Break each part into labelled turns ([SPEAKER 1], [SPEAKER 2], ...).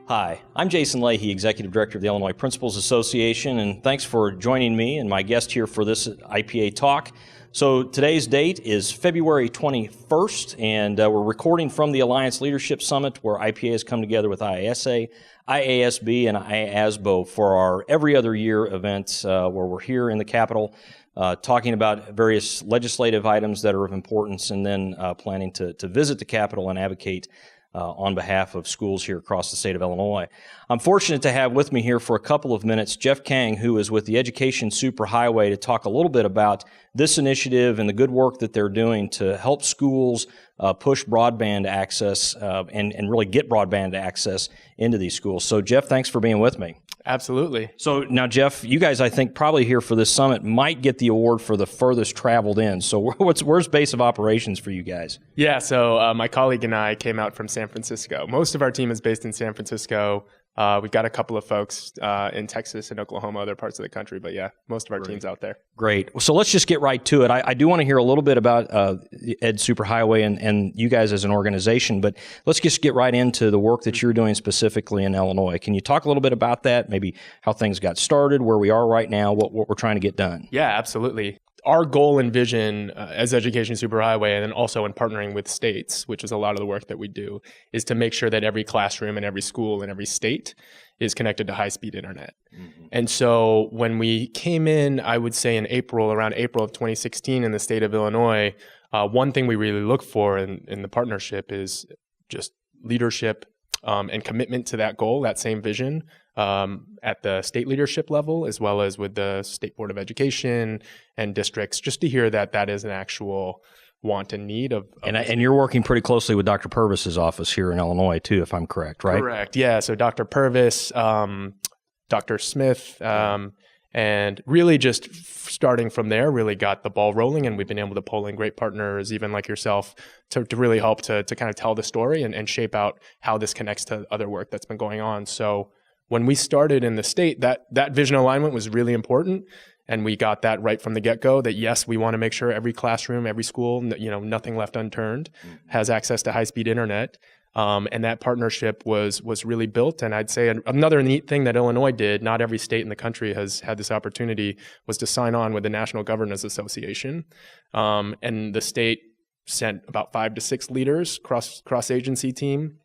[SPEAKER 1] Hi, I'm Jason Leahy, Executive Director of the Illinois Principals Association, and thanks for joining me and my guest here for this IPA talk. So today's date is February 21st, and we're recording from the Alliance Leadership Summit, where IPA has come together with IASA, IASB, and IASBO for our every other year event where we're here in the Capitol talking about various legislative items that are of importance, and then planning to visit the Capitol and advocate on behalf of schools here across the state of Illinois. I'm fortunate to have with me here for a couple of minutes Jeff Kang, who is with the EducationSuperHighway, to talk a little bit about this initiative and the good work that they're doing to help schools push broadband access and really get broadband access into these schools. So Jeff, thanks for being with me.
[SPEAKER 2] Absolutely.
[SPEAKER 1] So now, Jeff, you guys, I think, probably here for this summit might get the award for the furthest traveled in. So where's base of operations for you guys?
[SPEAKER 2] Yeah, so my colleague and I came out from San Francisco. Most of our team is based in San Francisco. We've got a couple of folks in Texas and Oklahoma, other parts of the country, but yeah, most of our team's out there.
[SPEAKER 1] Great. So let's just get right to it. I do want to hear a little bit about Ed Superhighway and you guys as an organization, but let's just get right into the work that you're doing specifically in Illinois. Can you talk a little bit about that, maybe how things got started, where we are right now, what we're trying to get done?
[SPEAKER 2] Yeah, absolutely. Our goal and vision as Education Superhighway, and then also in partnering with states, which is a lot of the work that we do, is to make sure that every classroom and every school and every state is connected to high-speed internet. Mm-hmm. And so when we came in, I would say around April of 2016 in the state of Illinois, one thing we really look for in the partnership is just leadership and commitment to that goal, that same vision, at the state leadership level, as well as with the State Board of Education and districts, just to hear that that is an actual want and need of
[SPEAKER 1] and you're working pretty closely with Dr. Purvis's office here in Illinois, too, if I'm correct, right?
[SPEAKER 2] Correct, yeah. So Dr. Purvis, Dr. Smith, and really just starting from there, really got the ball rolling, and we've been able to pull in great partners, even like yourself, to really help to kind of tell the story and shape out how this connects to other work that's been going on. So when we started in the state, that vision alignment was really important, and we got that right from the get-go, that yes, we want to make sure every classroom, every school, nothing left unturned, has access to high-speed internet. And that partnership was really built. And I'd say another neat thing that Illinois did, not every state in the country has had this opportunity, was to sign on with the National Governors Association. And the state sent about 5 to 6 leaders, cross-agency team,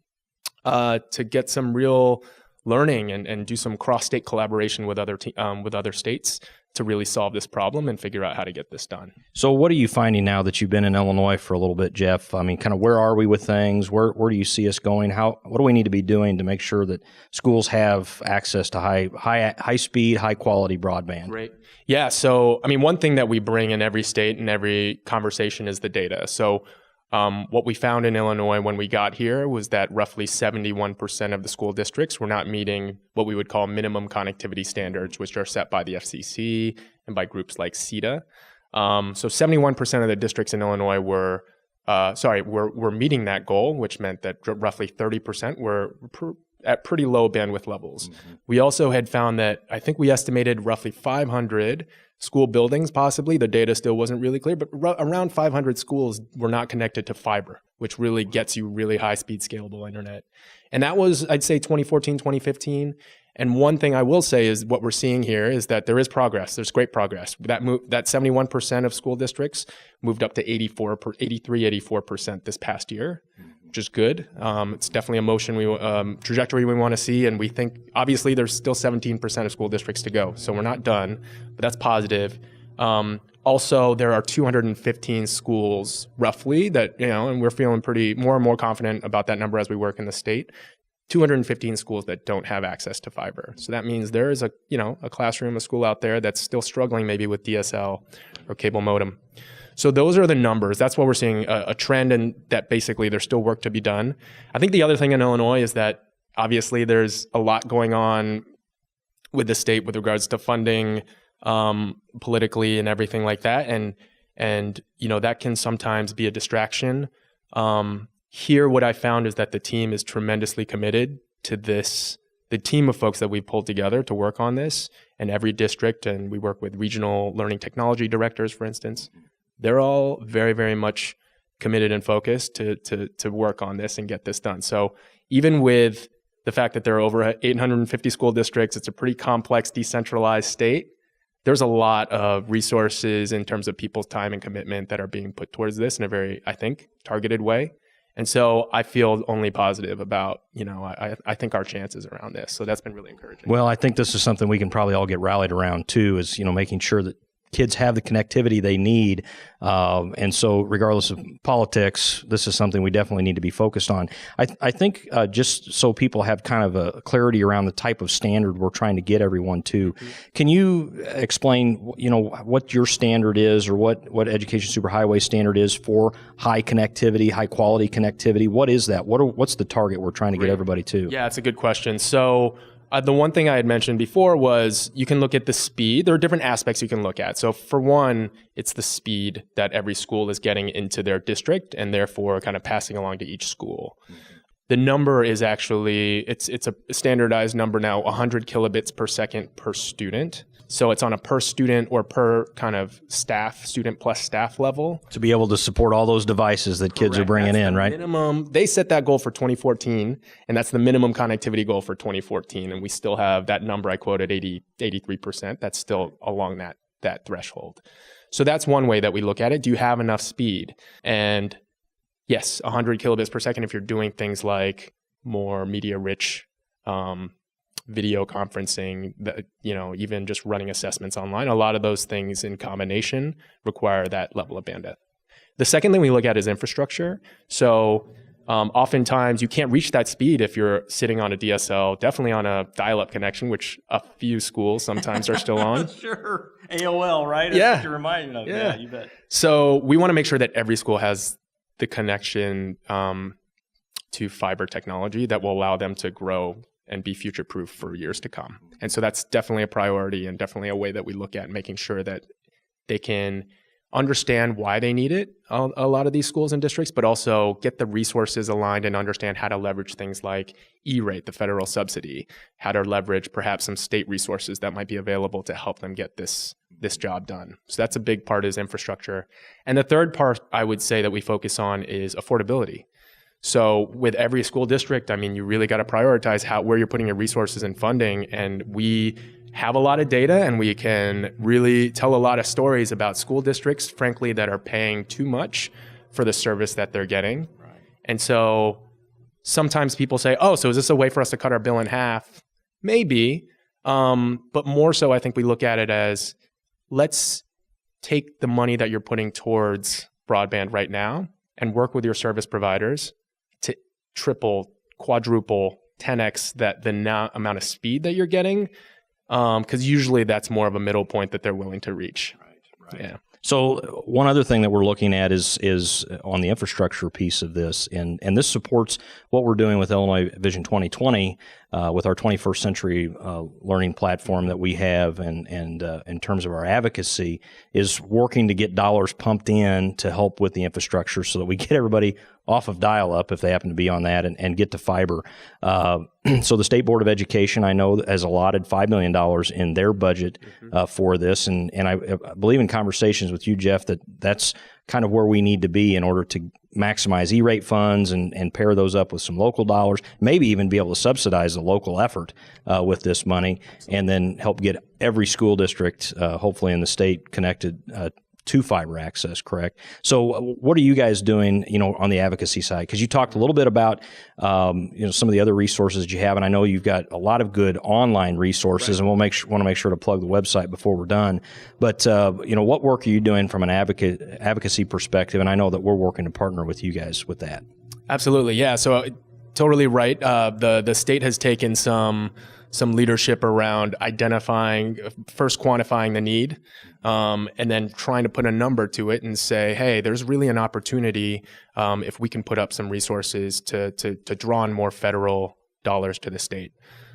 [SPEAKER 2] to get some real learning and do some cross-state collaboration with other states to really solve this problem and figure out how to get this done.
[SPEAKER 1] So what are you finding now that you've been in Illinois for a little bit, Jeff? I mean, kind of where are we with things? Where do you see us going? What do we need to be doing to make sure that schools have access to high speed, high quality broadband?
[SPEAKER 2] Right. Yeah. So, I mean, one thing that we bring in every state and every conversation is the data. So what we found in Illinois when we got here was that roughly 71% of the school districts were not meeting what we would call minimum connectivity standards, which are set by the FCC and by groups like CETA. So 71% of the districts in Illinois were meeting that goal, which meant that roughly 30% were at pretty low bandwidth levels. Mm-hmm. We also had found that, I think we estimated roughly 500 school buildings, possibly, the data still wasn't really clear, but around 500 schools were not connected to fiber, which really gets you really high-speed, scalable internet. And that was, I'd say, 2014, 2015. And one thing I will say is what we're seeing here is that there is progress. There's great progress. That 71% of school districts moved up to 84% this past year, which is good. It's definitely a trajectory we want to see, and we think obviously there's still 17% of school districts to go, so we're not done, but that's positive. Also, there are 215 schools roughly that and we're feeling more and more confident about that number as we work in the state. 215 schools that don't have access to fiber. So that means there is a classroom, a school out there that's still struggling maybe with DSL or cable modem. So those are the numbers. That's what we're seeing, a trend, and that basically there's still work to be done. I think the other thing in Illinois is that obviously there's a lot going on with the state with regards to funding, politically and everything like that. And that can sometimes be a distraction. Here, what I found is that the team is tremendously committed to this, the team of folks that we pulled together to work on this, and every district, and we work with regional learning technology directors, for instance. They're all very, very much committed and focused to work on this and get this done. So even with the fact that there are over 850 school districts, it's a pretty complex, decentralized state. There's a lot of resources in terms of people's time and commitment that are being put towards this in a very, I think, targeted way. And so I feel only positive about, I think our chances around this. So that's been really encouraging.
[SPEAKER 1] Well, I think this is something we can probably all get rallied around too, is, making sure that kids have the connectivity they need. And so regardless of politics, this is something we definitely need to be focused on. I think just so people have kind of a clarity around the type of standard we're trying to get everyone to, can you explain, what your standard is, or what Education Superhighway standard is for high connectivity, high quality connectivity? What is that? What's the target we're trying to get everybody to?
[SPEAKER 2] Yeah, it's a good question. So the one thing I had mentioned before was you can look at the speed. There are different aspects you can look at. So for one, it's the speed that every school is getting into their district and therefore kind of passing along to each school. The number is actually, it's a standardized number now, 100 kilobits per second per student. So it's on a per student or per kind of staff, student plus staff level.
[SPEAKER 1] To be able to support all those devices that kids are bringing in, right?
[SPEAKER 2] Minimum, they set that goal for 2014, and that's the minimum connectivity goal for 2014. And we still have that number I quoted, 83%. That's still along that threshold. So that's one way that we look at it. Do you have enough speed? And yes, 100 kilobits per second if you're doing things like more media-rich video conferencing, even just running assessments online. A lot of those things in combination require that level of bandwidth. The second thing we look at is infrastructure. So oftentimes you can't reach that speed if you're sitting on a DSL, definitely on a dial-up connection, which a few schools sometimes are still on.
[SPEAKER 1] Sure. AOL, right?
[SPEAKER 2] Yeah.
[SPEAKER 1] That's what you're reminding of. Yeah, you bet.
[SPEAKER 2] So we want to make sure that every school has the connection to fiber technology that will allow them to grow and be future-proof for years to come. And so that's definitely a priority and definitely a way that we look at making sure that they can understand why they need it, a lot of these schools and districts, but also get the resources aligned and understand how to leverage things like E-rate, the federal subsidy, how to leverage perhaps some state resources that might be available to help them get this job done. So that's a big part, is infrastructure. And the third part I would say that we focus on is affordability. So with every school district, you really got to prioritize where you're putting your resources and funding. And we have a lot of data, and we can really tell a lot of stories about school districts, frankly, that are paying too much for the service that they're getting. Right. And so sometimes people say, oh, so is this a way for us to cut our bill in half? Maybe. But more so, I think we look at it as, let's take the money that you're putting towards broadband right now and work with your service providers to triple, quadruple, 10x the amount of speed that you're getting, because usually that's more of a middle point that they're willing to reach. Right. Yeah.
[SPEAKER 1] So one other thing that we're looking at is on the infrastructure piece of this, and this supports what we're doing with Illinois Vision 2020 with our 21st century learning platform that we have, and in terms of our advocacy, is working to get dollars pumped in to help with the infrastructure so that we get everybody off of dial-up if they happen to be on that, and get to fiber. So the State Board of Education, I know, has allotted $5 million in their budget for this, and I believe in conversations with you, Jeff, that's kind of where we need to be in order to maximize E-rate funds and pair those up with some local dollars, maybe even be able to subsidize the local effort with this money, and then help get every school district, hopefully in the state, connected to fiber access, correct? So what are you guys doing, on the advocacy side? Because you talked a little bit about, some of the other resources that you have, and I know you've got a lot of good online resources, and we'll want to make sure to plug the website before we're done. But, what work are you doing from an advocacy perspective? And I know that we're working to partner with you guys with that.
[SPEAKER 2] Absolutely, yeah. So totally right. The state has taken some leadership around identifying, first quantifying the need, and then trying to put a number to it and say, hey, there's really an opportunity if we can put up some resources to draw on more federal dollars to the state.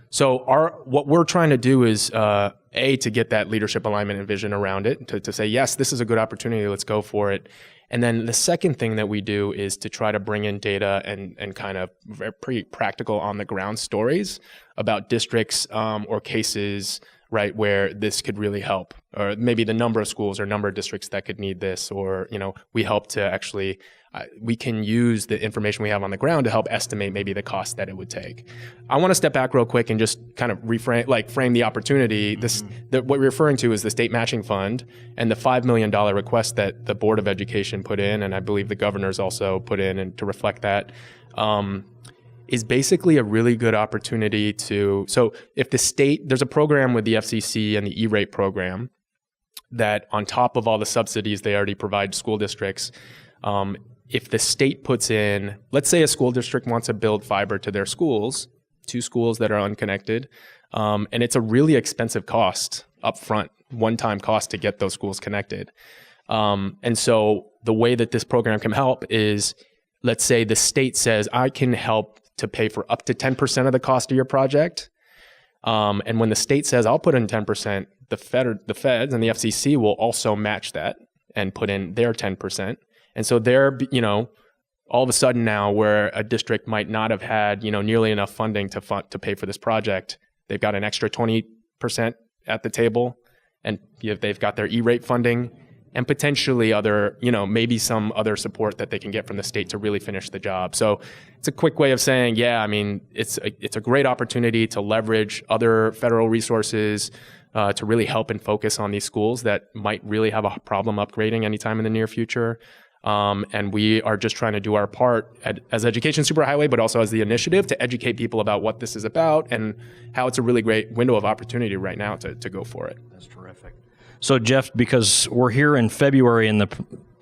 [SPEAKER 2] So what we're trying to do is, to get that leadership alignment and vision around it, to say, yes, this is a good opportunity, let's go for it. And then the second thing that we do is to try to bring in data and kind of pretty practical on the ground stories about districts or cases, right, where this could really help, or maybe the number of schools or number of districts that could need this, or we help to actually we can use the information we have on the ground to help estimate maybe the cost that it would take. I want to step back real quick and just kind of frame the opportunity. What we're referring to is the state matching fund and the $5 million request that the Board of Education put in, and I believe the governor's also put in, and to reflect that, is basically a really good opportunity so if the state, there's a program with the FCC and the E-rate program that on top of all the subsidies they already provide to school districts, if the state puts in, let's say a school district wants to build fiber to their schools, 2 schools that are unconnected, and it's a really expensive cost upfront, one-time cost to get those schools connected. And so the way that this program can help is, let's say the state says, I can help to pay for up to 10% of the cost of your project. And when the state says, I'll put in 10%, the feds and the FCC will also match that and put in their 10%. And so they're, all of a sudden now where a district might not have had, nearly enough funding to pay for this project, they've got an extra 20% at the table, and they've got their E-rate funding and potentially other, maybe some other support that they can get from the state to really finish the job. So it's a quick way of saying, it's a great opportunity to leverage other federal resources to really help and focus on these schools that might really have a problem upgrading anytime in the near future. And we are just trying to do our part as Education Superhighway, but also as the initiative to educate people about what this is about and how it's a really great window of opportunity right now to go for it.
[SPEAKER 1] That's terrific. So Jeff, because we're here in February in the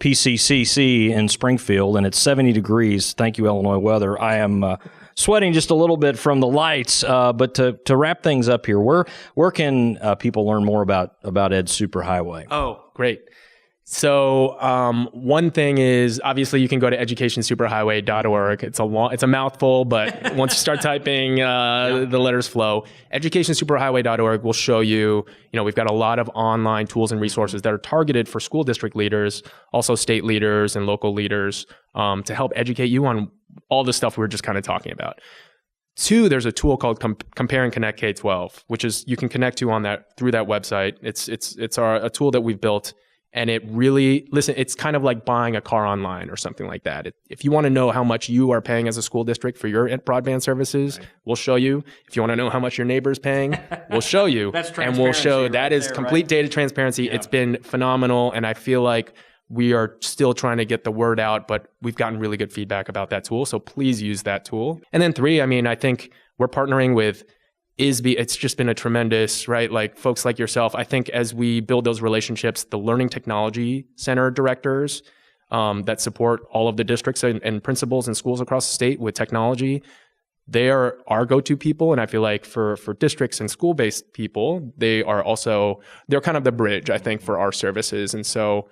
[SPEAKER 1] PCCC in Springfield and it's 70 degrees, thank you Illinois weather, I am sweating just a little bit from the lights, but to wrap things up here, where can people learn more about Ed Superhighway?
[SPEAKER 2] Oh, great. So one thing is, obviously you can go to educationsuperhighway.org. It's a mouthful, but once you start typing, the letters flow. Educationsuperhighway.org will show you, we've got a lot of online tools and resources that are targeted for school district leaders, also state leaders and local leaders, to help educate you on all the stuff we were just kind of talking about. 2, there's a tool called Compare and Connect K-12, which is you can connect to through that website. It's a tool that we've built. And it really, it's kind of like buying a car online or something like that. If you want to know how much you are paying as a school district for your broadband services, right, we'll show you. If you want to know how much your neighbor's paying, we'll show you.
[SPEAKER 1] That's transparency.
[SPEAKER 2] And we'll show that is
[SPEAKER 1] there,
[SPEAKER 2] complete
[SPEAKER 1] right?
[SPEAKER 2] Data transparency. Yeah. It's been phenomenal. And I feel like we are still trying to get the word out, but we've gotten really good feedback about that tool. So please use that tool. And then 3, I think we're partnering with ISB. It's just been a tremendous, right? Like folks like yourself. I think as we build those relationships, the Learning Technology Center directors that support all of the districts and principals and schools across the state with technology, they are our go-to people. And I feel like for districts and school-based people, they're kind of the bridge, I think, for our services. And so,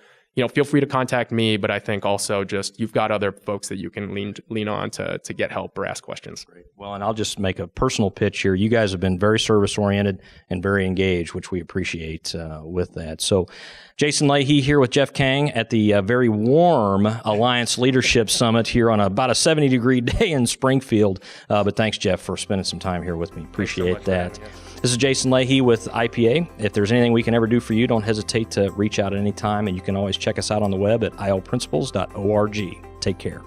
[SPEAKER 2] feel free to contact me, but I think also just you've got other folks that you can lean on to get help or ask questions.
[SPEAKER 1] Great. Well, and I'll just make a personal pitch here. You guys have been very service-oriented and very engaged, which we appreciate with that. So Jason Leahy here with Jeff Kang at the very warm Alliance Leadership Summit here on about a 70-degree day in Springfield. But thanks, Jeff, for spending some time here with me. Appreciate that. This is Jason Leahy with IPA. If there's anything we can ever do for you, don't hesitate to reach out at any time, and you can always check us out on the web at ilprinciples.org. Take care.